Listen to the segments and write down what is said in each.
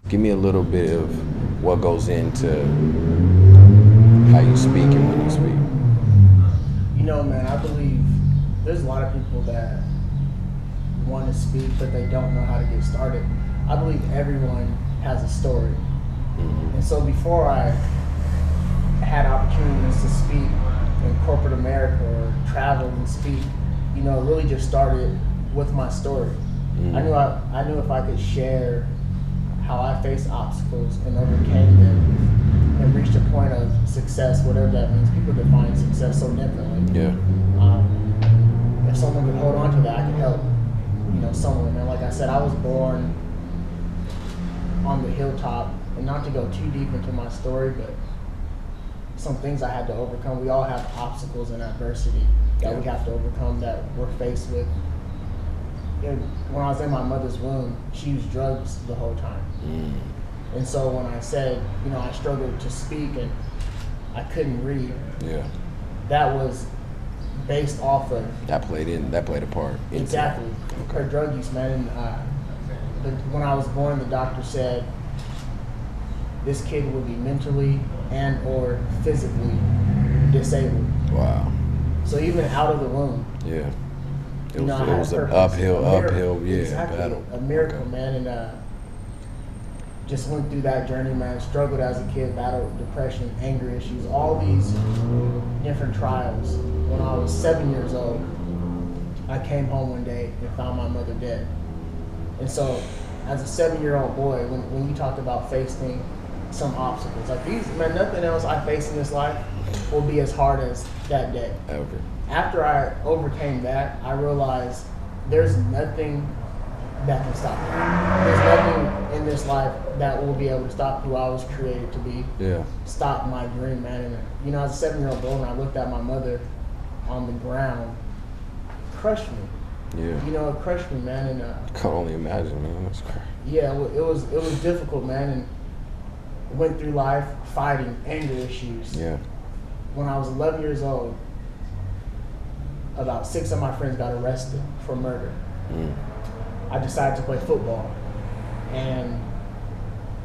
Give me a little bit of what goes into how you speak and when you speak. Man, I believe there's a lot of people that want to speak, but they don't know how to get started. I believe everyone has a story. And so before I had opportunities to speak in corporate America or travel and speak, it really just started with my story. I knew if I could share how I faced obstacles and overcame them and reached a point of success, whatever that means. People define success so differently. Yeah. If someone could hold on to that, I could help, someone. And like I said, I was born on the hilltop, and not to go too deep into my story, but some things I had to overcome. We all have obstacles and adversity that we have to overcome, that we're faced with. When I was in my mother's womb, she used drugs the whole time. And so when I said, I struggled to speak and I couldn't read, that was based off of that played a part. Exactly. Her drug use, man. And when I was born, the doctor said this kid would be mentally and or physically disabled. Wow. So even out of the womb. Yeah. It I was had an a uphill, exactly, battle. A miracle, man. And just went through that journey, man. Struggled as a kid, battled depression, anger issues, all these different trials. When I was 7 years old, I came home one day and found my mother dead. And so, as a 7-year-old boy, when you talk about facing some obstacles like these, man, nothing else I face in this life will be as hard as that day. Ever. After I overcame that, I realized there's nothing that can stop me. There's nothing in this life that will be able to stop who I was created to be. Yeah. Stop my dream, man. And as a 7-year-old boy, when I looked at my mother on the ground, crushed me. Yeah. It crushed me, man. And I can only imagine, man. That's crazy. Yeah, it was difficult, man. And went through life fighting anger issues. Yeah. When I was 11 years old, about 6 of my friends got arrested for murder. I decided to play football, and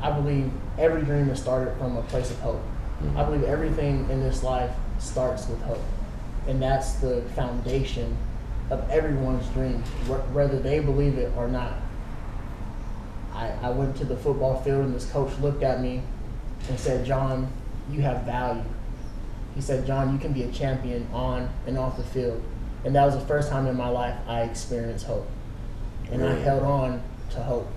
I believe every dream is started from a place of hope. I believe everything in this life starts with hope, and that's the foundation of everyone's dream, whether they believe it or not. I went to the football field, and this coach looked at me and said, "John, you have value." He said, "John, you can be a champion on and off the field." And that was the first time in my life I experienced hope. And I held on to hope.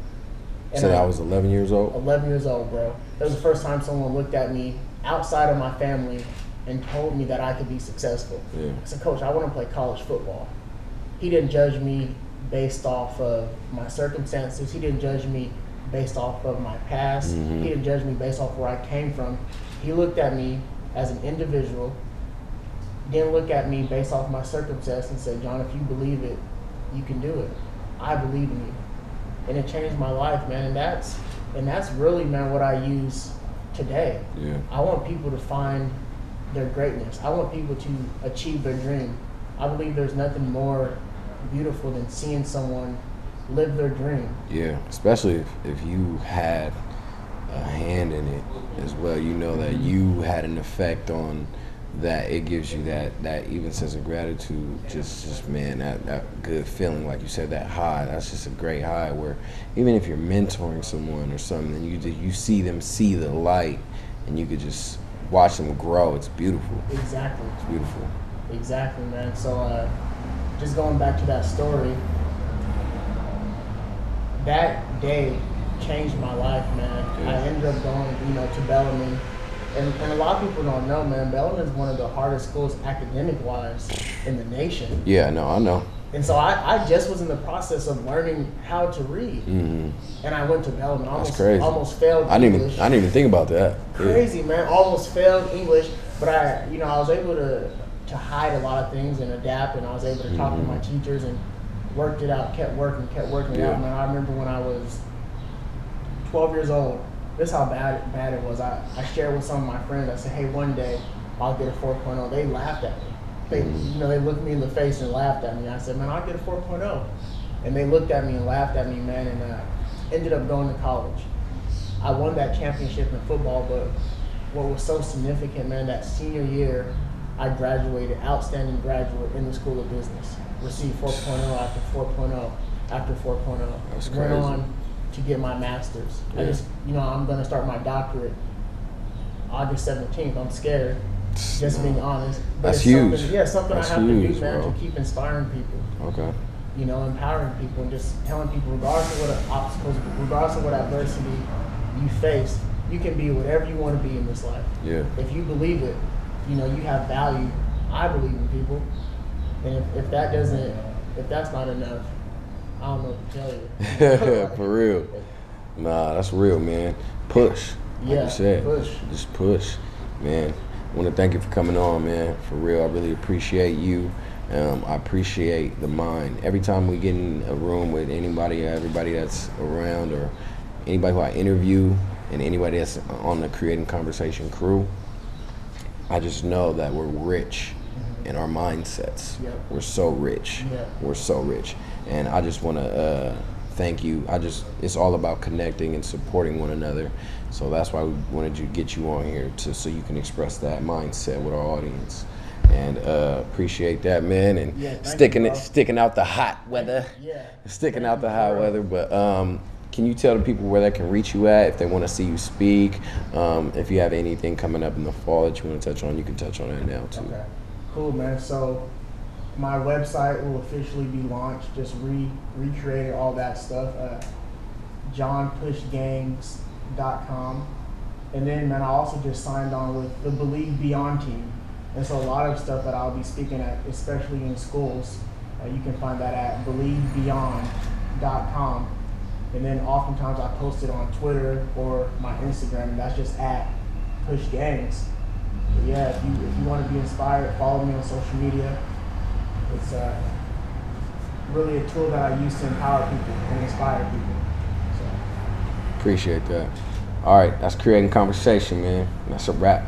And so I was 11 years old? 11 years old, bro. That was the first time someone looked at me outside of my family and told me that I could be successful. Yeah. I said, "Coach, I want to play college football." He didn't judge me based off of my circumstances. He didn't judge me based off of my past. He didn't judge me based off where I came from. He looked at me as an individual, didn't look at me based off my circumstance, and said, "John, if you believe it, you can do it. I believe in you." And it changed my life, man. And that's really, man, what I use today. Yeah. I want people to find their greatness. I want people to achieve their dream. I believe there's nothing more beautiful than seeing someone live their dream. Yeah, especially if you had a hand in it as well. That you had an effect on that. It gives you that even sense of gratitude. Just man, that good feeling, like you said, that high. That's just a great high. Where even if you're mentoring someone or something, you see them see the light, and you could just watch them grow. It's beautiful. Exactly. It's beautiful. Exactly, man. So just going back to that story, that day changed my life, man. Yeah. I ended up going, to Bellarmine. And a lot of people don't know, man, Bellarmine is one of the hardest schools academic-wise in the nation. Yeah, no, I know. And so I just was in the process of learning how to read. And I went to Bellarmine. That's crazy. Almost failed I didn't English. even think about that. Crazy, man. Almost failed English. But I was able to hide a lot of things and adapt, and I was able to talk to my teachers and worked it out, kept working it out, man. I remember when I was 12 years old, this is how bad it was. I shared with some of my friends. I said, "Hey, one day I'll get a 4.0. They laughed at me. They looked me in the face and laughed at me. I said, "Man, I'll get a 4.0. And they looked at me and laughed at me, man, and ended up going to college. I won that championship in football, but what was so significant, man, that senior year, I graduated, outstanding graduate in the School of Business. Received 4.0 after 4.0 after 4.0. That's Went crazy. on to get my master's. Yeah. I just, I'm going to start my doctorate August 17th. I'm scared, just being honest. But That's it's huge. something That's I have huge, to do, man, bro. to keep inspiring people. Okay. Empowering people and just telling people, regardless of what obstacles, regardless of what adversity you face, you can be whatever you want to be in this life. Yeah. If you believe it, you have value. I believe in people. And if that's not enough, I don't know what to tell you. For real. Nah, that's real, man. Push. Like you said. Push. Just push, man. I want to thank you for coming on, man. For real, I really appreciate you. I appreciate the mind. Every time we get in a room with anybody, everybody that's around, or anybody who I interview, and anybody that's on the Creating Conversation crew, I just know that we're rich in our mindsets. Yep. We're so rich. Yep. We're so rich. And I just want to thank you. It's all about connecting and supporting one another. So that's why we wanted to get you on here so you can express that mindset with our audience. And appreciate that, man. And sticking out the hot weather. Yeah. Sticking out the hot weather. But can you tell the people where they can reach you at if they want to see you speak? If you have anything coming up in the fall that you want to touch on, you can touch on it now too. Okay. Cool, man. So my website will officially be launched. Just recreated all that stuff. JohnPushGangs.com. And then, man, I also just signed on with the Believe Beyond team. And so a lot of stuff that I'll be speaking at, especially in schools, you can find that at BelieveBeyond.com. And then oftentimes I post it on Twitter or my Instagram, and that's just at PushGangs. But yeah, if you want to be inspired, follow me on social media. It's really a tool that I use to empower people and inspire people. So. Appreciate that. All right, that's Creating Conversation, man. That's a wrap.